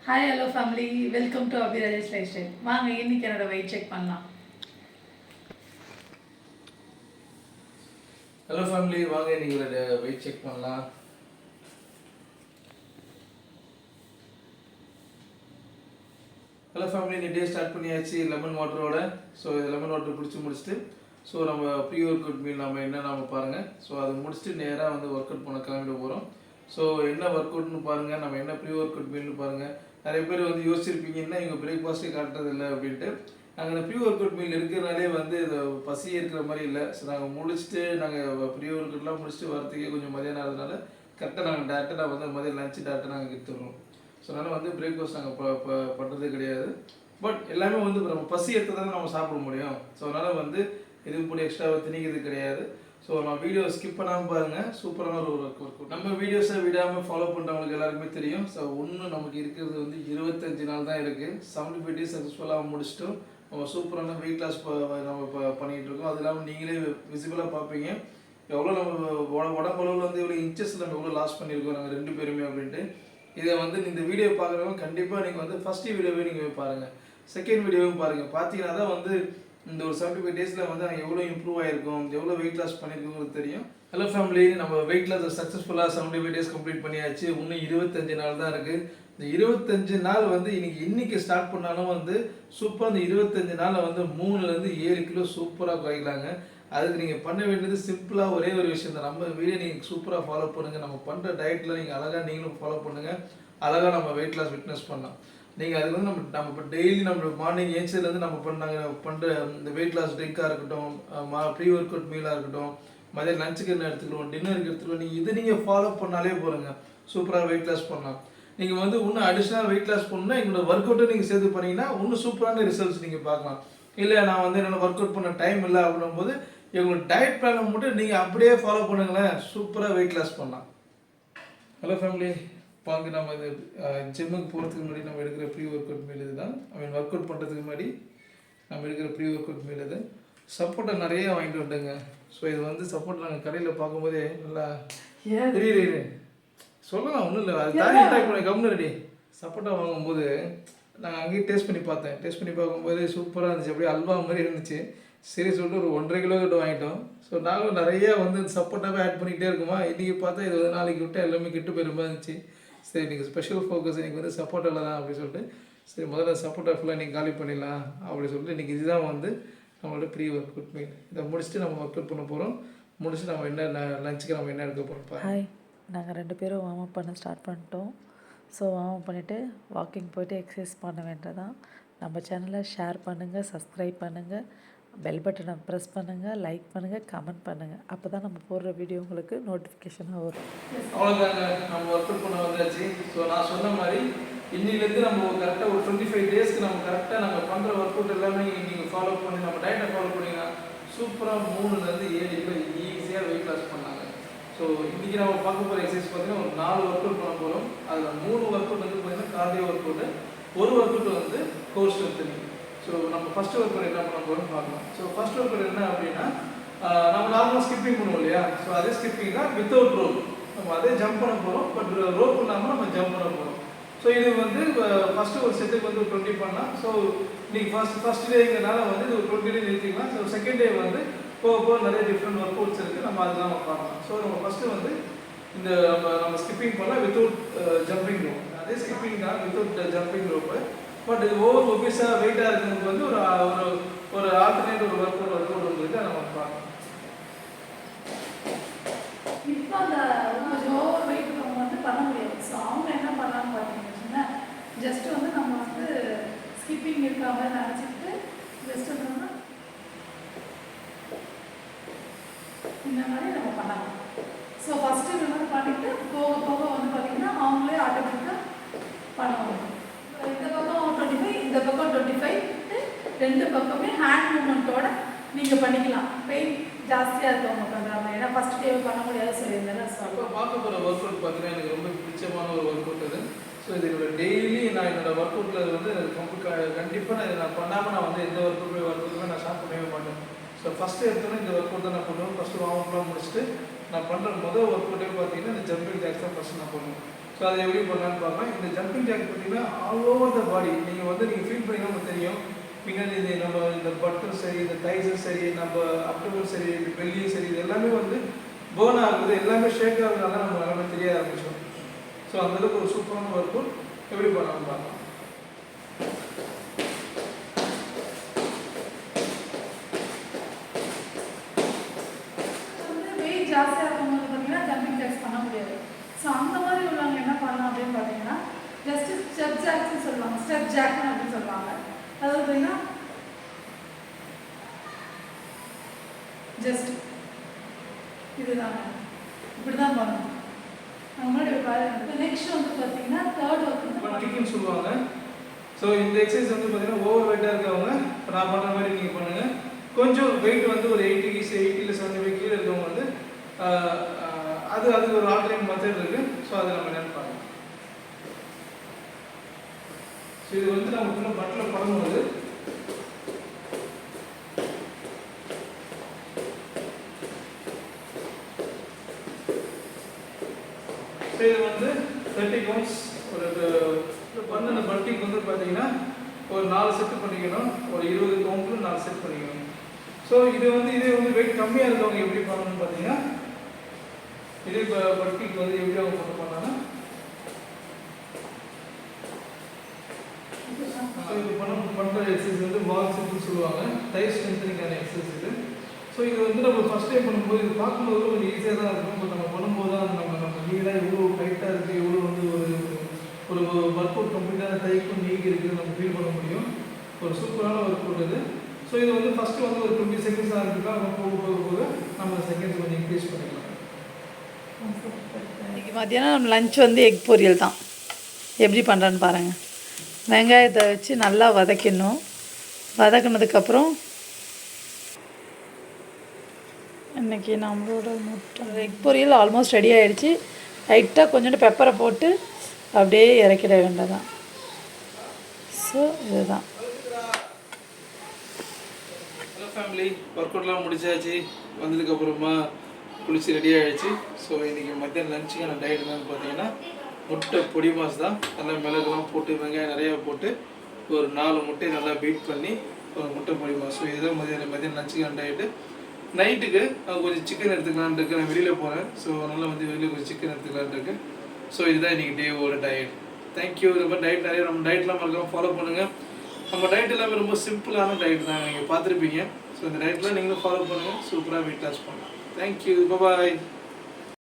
Hi hello family, welcome to Abirajesh life style. வாங்க இன்னைக்கு என்னோட வெயிட் செக் பண்ணலாம். ஹலோ ஃபேமிலி, வாங்க இன்னைக்கு வெயிட் செக் பண்ணலாம். ஹலோ ஃபேமிலி, இந்த டே ஸ்டார்ட் பண்ணியாச்சு லெமன் வாட்டரோட. ஸோ இது லெமன் வாட்டர் குடிச்சு முடிச்சுட்டு ஸோ நம்ம ப்ரீ ஒர்க் அவுட் மீல் நம்ம என்ன நம்ம பாருங்கள். ஸோ அதை முடிச்சுட்டு நேராக வந்து ஒர்க் அவுட் பண்ண கிளம்பிட்டு போகிறோம். ஸோ என்ன ஒர்க் அவுட்னு பாருங்கள், நம்ம என்ன ப்ரீ ஒர்க் அவுட் மீல்னு பாருங்கள். நிறைய பேர் வந்து யோசிச்சிருப்பீங்கன்னா இவங்க பிரேக்ஃபாஸ்ட்டே காட்டுறது இல்லை அப்படின்ட்டு. நாங்கள் இந்த ப்ரீ ஒர்க் அவுட் மீல் இருக்கிறனாலே வந்து இது பசி இருக்கிற மாதிரி இல்லை. ஸோ நாங்கள் முடிச்சுட்டு நாங்கள் ப்ரீ ஒர்க் அவுட்லாம் முடிச்சுட்டு வரத்துக்கே கொஞ்சம் மதியானம் ஆகுதுனால கரெக்டாக நாங்கள் டேரெக்டாக வந்து மதியம் லஞ்சு டேரெக்டாக நாங்கள் எடுத்துடுறோம். ஸோ அதனால் வந்து பிரேக்ஃபாஸ்ட் நாங்கள் பண்ணுறதே கிடையாது. பட் எல்லாமே வந்து நம்ம பசி எடுத்து தான் நம்ம சாப்பிட முடியும். ஸோ அதனால் வந்து எதுவும் கூட எக்ஸ்ட்ராவாக திணிக்கிறது கிடையாது. ஸோ நான் வீடியோ ஸ்கிப் பண்ணாமல் பாருங்கள், சூப்பரான ஒரு ஒர்க் அவுட். நம்ம வீடியோஸை விடாமல் ஃபாலோ பண்ணுறவங்களுக்கு எல்லாருக்குமே தெரியும். ஸோ ஒன்று நமக்கு இருக்கிறது வந்து 25 நாள் தான் இருக்குது. 75 days சக்ஸஸ்ஃபுல்லாக முடிச்சிட்டோம். நம்ம சூப்பரான வெயிட் லாஸ் நம்ம பண்ணிகிட்டு இருக்கோம். அது இல்லாமல் நீங்களே விசிபிளாக பார்ப்பீங்க எவ்வளோ நம்ம உடம்பளவில் வந்து எவ்வளோ இன்ச்சஸ் நம்ம எவ்வளோ லாஸ் பண்ணியிருக்கோம் நாங்கள் 2 பேருமே அப்படின்ட்டு. இதை வந்து இந்த வீடியோ பார்க்குறவங்க கண்டிப்பாக நீங்கள் வந்து ஃபஸ்ட்டு வீடியோவே நீங்கள் பாருங்கள், செகண்ட் வீடியோவும் பாருங்கள். பார்த்தீங்கன்னா தான் வந்து இந்த ஒரு 75 days வந்து நாங்கள் எவ்வளோ இம்ப்ரூவ் ஆகிருக்கோம், எவ்வளோ வெயிட் லாஸ் பண்ணியிருக்கோங்கிறது தெரியும். ஹலோ ஃபேமிலி, நம்ம வெயிட் லாஸ் சக்ஸஸ்ஃபுல்லாக 75 days கம்ப்ளீட் பண்ணியாச்சு. இன்னும் 25 நாள் தான் இருக்குது. இந்த 25 நாள் வந்து இன்னைக்கு ஸ்டார்ட் பண்ணாலும் வந்து சூப்பராக இந்த 25 நாளில் வந்து 3லேருந்து 7 கிலோ சூப்பராக குறைக்கலாங்க. அதுக்கு நீங்கள் பண்ண வேண்டியது சிம்பிளாக ஒரே ஒரு விஷயம் தான். நம்ம வீடியோ நீங்கள் சூப்பராக ஃபாலோ பண்ணுங்கள். நம்ம பண்ணுற டயட்டில் நீங்கள் அழகாக நீங்களும் ஃபாலோ பண்ணுங்கள். அழகாக நம்ம வெயிட் லாஸ் விட்னஸ் பண்ணலாம். நீங்கள் அதுக்கு வந்து நம்ம இப்போ டெய்லி நம்ம மார்னிங் ஏஞ்சதுலேருந்து நம்ம பண்ணுற இந்த வெயிட் லாஸ் ட்ரிங்காக இருக்கட்டும், ப்ரீ ஒர்க் அவுட் மீலாக இருக்கட்டும், மதியம் லஞ்சுக்கு என்ன எடுத்துக்கிறோம், டின்னருக்கு எடுத்துக்கிறோம், நீங்கள் நீங்கள் ஃபாலோ பண்ணாலே போகிறங்க சூப்பராக வெயிட் லாஸ் பண்ணலாம். நீங்கள் வந்து இன்னும் அடிஷ்னலாக வெயிட் லாஸ் பண்ணால் எங்களோட ஒர்க் அவுட்டை நீங்கள் சேர்த்து பண்ணிங்கன்னா இன்னும் சூப்பரான ரிசல்ட்ஸ் நீங்கள் பார்க்கலாம். இல்லை நான் வந்து என்னோட ஒர்க் அவுட் பண்ண டைம் இல்லை அப்படின்னும் போது எங்களோட டயட் பிளானை மட்டும் நீங்கள் அப்படியே ஃபாலோ பண்ணுங்களேன், சூப்பராக வெயிட் லாஸ் பண்ணலாம். ஹலோ ஃபேமிலி, வாங்க நம்ம இது ஜிம்முக்கு போகிறதுக்கு முன்னாடி நம்ம எடுக்கிற ப்ரீ ஒர்க் அவுட் மீல் இது தான். ஒர்க் அவுட் பண்ணுறதுக்கு முன்னாடி நம்ம எடுக்கிற ப்ரீ ஒர்க் அவுட் மீல் இது. சப்போர்ட்டை நிறைய வாங்கிட்டு வந்துட்டுங்க. ஸோ இது வந்து சப்போர்ட் நாங்கள் கடையில் பார்க்கும்போதே நல்லா தெரியுது. சொல்லலாம், ஒன்றும் இல்லை, அது தானே டைப் பண்ணி கம்னு ரெடி. சப்போர்ட்டா வாங்கும்போது நாங்கள் அங்கேயே டேஸ்ட் பண்ணி பார்த்தேன். டேஸ்ட் பண்ணி பார்க்கும்போது சூப்பராக இருந்துச்சு, அப்படியே அல்வா மாதிரி இருந்துச்சு. சரி சொல்லிட்டு ஒரு 1.5 கிலோ கிட்ட வாங்கிட்டோம். ஸோ நாங்களும் நிறையா வந்து சப்போர்ட்டாகவே ஆட் பண்ணிக்கிட்டே இருக்குமா. இன்றைக்கி பார்த்தா இது வந்து நாளைக்கு விட்டு எல்லாமே கெட்டு போயிருமா இருந்துச்சு. சரி நீங்கள் ஸ்பெஷல் ஃபோக்கஸ் இன்றைக்கி வந்து சப்போர்ட்டில் தான் அப்படின்னு சொல்லிட்டு சரி முதல்ல சப்போர்ட்டா ஃபுல்லாக நீங்கள் காலி பண்ணிடலாம் அப்படின்னு சொல்லிட்டு இன்றைக்கி இதுதான் வந்து நம்மளோட ப்ரீ ஒர்க் அவுட் மீல். இதை முடிச்சுட்டு நம்ம ஒர்க் அவுட் பண்ண போகிறோம். முடிச்சுட்டு நம்ம என்ன லஞ்சுக்கு நம்ம என்ன எடுக்க போகிறோம். ஹாய், நாங்கள் 2 பேரும் வார்ம் அப் பண்ண ஸ்டார்ட் பண்ணிட்டோம். ஸோ வார்ம் அப் பண்ணிவிட்டு வாக்கிங் போய்ட்டு எக்ஸசைஸ் பண்ண வேண்டியதான். நம்ம சேனலை ஷேர் பண்ணுங்கள், சப்ஸ்கிரைப் பண்ணுங்கள், பெல் பட்டனை ப்ரெஸ் பண்ணுங்கள், லைக் பண்ணுங்கள், கமெண்ட் பண்ணுங்கள். அப்போ தான் நம்ம போடுற வீடியோ உங்களுக்கு நோட்டிஃபிகேஷனாக வரும். அவ்வளோதாங்க, நம்ம ஒர்க் அவுட் பண்ண வந்தாச்சு. ஸோ நான் சொன்ன மாதிரி இன்னிலேருந்து நம்ம கரெக்டாக ஒரு 25 daysக்கு நம்ம கரெக்டாக நம்ம பண்ணுற ஒர்க் அவுட் எல்லாமே நீங்கள் ஃபாலோ பண்ணி நம்ம டயட்டை ஃபாலோ பண்ணிங்கன்னா சூப்பராக 3லேருந்து 7 கிலோ ஈஸியாக வெயிட் லாஸ் பண்ணாங்க. ஸோ இன்றைக்கி நம்ம பார்க்க போகிற எக்ஸசைஸ் பார்த்தீங்கன்னா ஒரு 4 ஒர்க் அவுட் பண்ண போகிறோம். அதில் 3 ஒர்க் அவுட் வந்து பார்த்தீங்கன்னா கார்டியோ ஒர்க் அவுட்டு, ஒரு ஒர்க் அவுட் வந்து கோர் ஸ்ட்ரென்த்தனிங். ஸோ நம்ம ஃபஸ்ட்டு ஒர்க் அவுட் என்ன பண்ண போகிறோம்னு பார்க்கலாம். ஸோ ஃபஸ்ட் ஒர்க் அவுட் என்ன அப்படின்னா நம்ம நார்மலாக ஸ்கிப்பிங் பண்ணுவோம் இல்லையா. ஸோ அதே ஸ்கிப்பிங் தான் வித்தவுட் ரோப். நம்ம அதே ஜம்ப் பண்ண போகிறோம், பட் ரோப் இல்லாமல் நம்ம ஜம்ப் பண்ண போகிறோம். ஸோ இது வந்து ஃபஸ்ட்டு ஒரு செட்டுக்கு வந்து ஒரு 20 பண்ணலாம். ஸோ நீங்கள் ஃபஸ்ட் டேங்கிறனால வந்து இது ஒரு 20 days நிறுத்திக்கலாம். ஸோ செகண்ட் டே வந்து போக நிறைய டிஃப்ரெண்ட் ஒர்க் அவுட்ஸ் இருக்குது, நம்ம அதெல்லாம் பார்க்கலாம். ஸோ நம்ம ஃபஸ்ட்டு வந்து இந்த நம்ம ஸ்கிப்பிங் பண்ணலாம் வித்தவுட் ஜம்பிங் ரோப். அதே ஸ்கிப்பிங் தான் வித்தவுட் ஜம்பிங் ரோப்பு. பட் இது ஓவர் ஒபிஸாக வெயிட்டாக இருக்கிறதுக்கு வந்து ஒரு ஆல்டர்னேட் ஒரு ஒர்க் அவுட் உங்களுக்கு அதை நம்ம பார்க்கலாம். இப்போ அந்த கொஞ்சம் ஓவர் வெயிட் நம்ம வந்து பண்ண முடியாது. ஸோ அவங்க என்ன பண்ணலாம்னு பார்த்தீங்கன்னா ஜஸ்ட் வந்து நம்ம வந்து ஸ்கிப்பிங் இருக்க மாதிரி நினச்சிக்கிட்டு ஜஸ்ட் வந்து இந்த மாதிரி நம்ம பண்ணலாம். ஸோ ஃபஸ்ட்டு இந்த மாதிரி பண்ணிவிட்டு போக போக வந்து பார்த்திங்கன்னா அவங்களே ஆட்டோமேட்டிக்காக பண்ணுவாங்க. இந்த பக்கம் 25, இந்த பக்கம் 25, 2 பக்கமே ஹேண்ட் மூமெண்ட்டோட நீங்கள் பண்ணிக்கலாம். பெயின் ஜாஸ்தியாக இருக்கவங்க பண்ணுறாங்க, ஏன்னா ஃபஸ்ட் டே பண்ண முடியாது சொல்லியிருந்தேன். ஸோ இப்போ பார்க்க போகிற ஒர்க் அவுட் பார்த்தீங்கன்னா எனக்கு ரொம்ப பிடிச்சமான ஒரு ஒர்க் அவுட் அது. ஸோ இது டெய்லி நான் என்னோடய ஒர்க் அவுட்டில் வந்து கண்டிப்பாக நான் இதை நான் பண்ணாமல் நான் வந்து எந்த ஒர்க் அவுட்டுமே நான் ஸ்டார்ட் பண்ணவே மாட்டேன். ஸோ ஃபஸ்ட்டு எடுத்தோன்னே இந்த ஒர்க் அவுட் தான் நான் பண்ணுவேன். ஃபஸ்ட்டு வார்ம் அப்லாம் முடிச்சுட்டு நான் பண்ணுற முதல் ஒர்க் அவுட்டே பார்த்தீங்கன்னா இந்த ஜம்பிங் ஜாக்ஸ் தான் ஃபஸ்ட்டு நான் பண்ணுவேன். ஸோ அதை எப்படி பண்ணலான்னு பார்க்கலாம். இந்த ஜம்பிங் ஜாக் பார்த்தீங்கன்னா ஆல் ஓவர் த பாடி நீங்கள் வந்து நீங்கள் ஃபீல் பண்ணிங்கன்னா உங்களுக்கு தெரியும். பின்னாடி இது நம்ம இந்த பட்டும் சரி, இந்த தைஸும் சரி, நம்ம அப்டமும் சரி, இந்த பெல்லியும் சரி, இது எல்லாமே வந்து பேர்ன் ஆகுது, எல்லாமே ஷேக் ஆகுறதுனால நம்ம எல்லாமே தெரிய ஆரம்பிச்சோம். ஸோ அந்தளவுக்கு ஒரு சூப்பரான ஒர்க் அவுட் எப்படி பண்ணலாம்னு பார்க்கலாம். வெயிட் ஜாஸ்தியாக இருக்கும்போது பார்த்தீங்கன்னா ஜம்பிங் ஜாக்ஸ் பண்ண முடியாது. ஸோ அந்த மாதிரி உள்ளவங்க என்ன பண்ணலாம் அப்படின்னு பார்த்தீங்கன்னா ஜஸ்ட் ஸ்டெப் ஜாக்ஸ்ன்னு சொல்லுவாங்க, ஸ்டெப் ஜாக்னு அப்படின்னு சொல்லுவாங்க. அதாவது பார்த்தீங்கன்னா ஜஸ்ட் இதுதான், இப்படி தான் பண்ணணும். அது முன்னாடி பாருங்க. நெக்ஸ்ட் வந்து பார்த்தீங்கன்னா தேர்ட் ஒர்க் பட்டிக்குன்னு சொல்லுவாங்க. ஸோ இந்த எக்ஸசைஸ் வந்து பார்த்தீங்கன்னா ஓவர் வெயிட்டாக இருக்கவங்க இப்போ நான் பண்ணுற மாதிரி நீங்கள் பண்ணுங்கள். கொஞ்சம் வெயிட் வந்து ஒரு 80 75 கீழே இருக்கவங்க வந்து அதுக்கு ஒரு ஆல்டர்னேட் மெத்தட் இருக்குது. ஸோ அதை நம்ம என்னென்னு பார்க்கலாம். ஸோ இது வந்து நம்ம பட்டில் பண்ணும்போது இது வந்து 30 pounds ஒரு பண்ண பட்டிக்கு வந்து பார்த்தீங்கன்னா ஒரு 4 செட் பண்ணிக்கணும். ஒரு 20 கவுண்ட்ல 4 செட் பண்ணிக்கணும். ஸோ இதே வந்து வெயிட் கம்மியாக இருக்கவங்க எப்படி பண்ணணும்னு பார்த்தீங்கன்னா இதே பட்டிக்கு வந்து எப்படி அவங்க பண்ணாங்கன்னா இது பண்ணுற எக்ஸசைஸ் வந்து வால் சிட்னு சொல்லுவாங்க. டை ஸ்ட்ரென்த்னிங்கான எக்ஸசைஸ் இது. ஸோ இது வந்து நம்ம ஃபஸ்ட் டைம் பண்ணும்போது இது பார்க்கும்போது கொஞ்சம் ஈஸியாக தான் இருக்கும். பட் நம்ம பண்ணும்போது தான் நம்ம நீடாக எவ்வளோ டைட்டாக இருக்குது, எவ்வளோ வந்து ஒரு ஒர்க் அவுட் கம்ப்ளீட்டாக டைக்கும் நீக்கி இருக்குது நம்ம ஃபீல் பண்ண முடியும். ஒரு சூப்பரான ஒர்க் அவுட் இது. ஸோ இது வந்து ஃபஸ்ட்டு வந்து ஒரு 20 செகண்ட்ஸாக இருந்துக்கலாம். நம்ம போக நம்ம செகண்ட்ஸ் கொஞ்சம் இன்க்ரீஸ் பண்ணிக்கலாம். இன்றைக்கி மத்தியானம் நம்ம லஞ்ச் வந்து எக் பொரியல் தான். எப்படி பண்ணுறேன்னு பாருங்கள். வெங்காயத்தை வச்சு நல்லா வதக்கிடணும். வதக்கினதுக்கப்புறம் இன்றைக்கி நம்மளோட முட்டை எக் பொரியல் ஆல்மோஸ்ட் ரெடி ஆகிடுச்சு. லைட்டாக கொஞ்சோண்டு பெப்பரை போட்டு அப்படியே இறக்கிட வேண்டியதான். ஸோ இதுதான். ஹலோ ஃபேமிலி, ஒர்க் அவுட்லாம் முடிச்சாச்சு. வந்ததுக்கப்புறமா குளிச்சு ரெடி ஆகிடுச்சு. ஸோ இன்றைக்கி மத்தியானம் லஞ்சுக்கான டயட் என்னன்னு பார்த்தீங்கன்னா முட்டை பொடி மாஸ் தான். நல்லா மிளகுலாம் போட்டு வெங்காயம் நிறையா போட்டு ஒரு 4 முட்டையை நல்லா பீட் பண்ணி ஒரு முட்டை பொடி மாஸ். ஸோ இதுதான் மத்தியானம் லஞ்சுக்கான டயட்டு. நைட்டுக்கு கொஞ்சம் சிக்கன் எடுத்துக்கலான்னு இருக்கு. நான் வெளியில் போகிறேன். ஸோ அதனால் வந்து வெளியில் கொஞ்சம் சிக்கன் எடுத்துக்கலான்னு இருக்கு. ஸோ இதுதான் இன்றைக்கி டேவோட டயட். தேங்க்யூ. இது மாதிரி டயட் நிறைய நம்ம டயட்லாம் மறக்காமல் ஃபாலோ பண்ணுங்கள். நம்ம டயட் எல்லாமே ரொம்ப சிம்பிளான டயட் தான், நீங்கள் பார்த்துருப்பீங்க. ஸோ இந்த டயட்லாம் நீங்களும் ஃபாலோ பண்ணுங்கள். சூப்பராக வெயிட் லாஸ் பண்ணலாம். தேங்க்யூ. பாய்.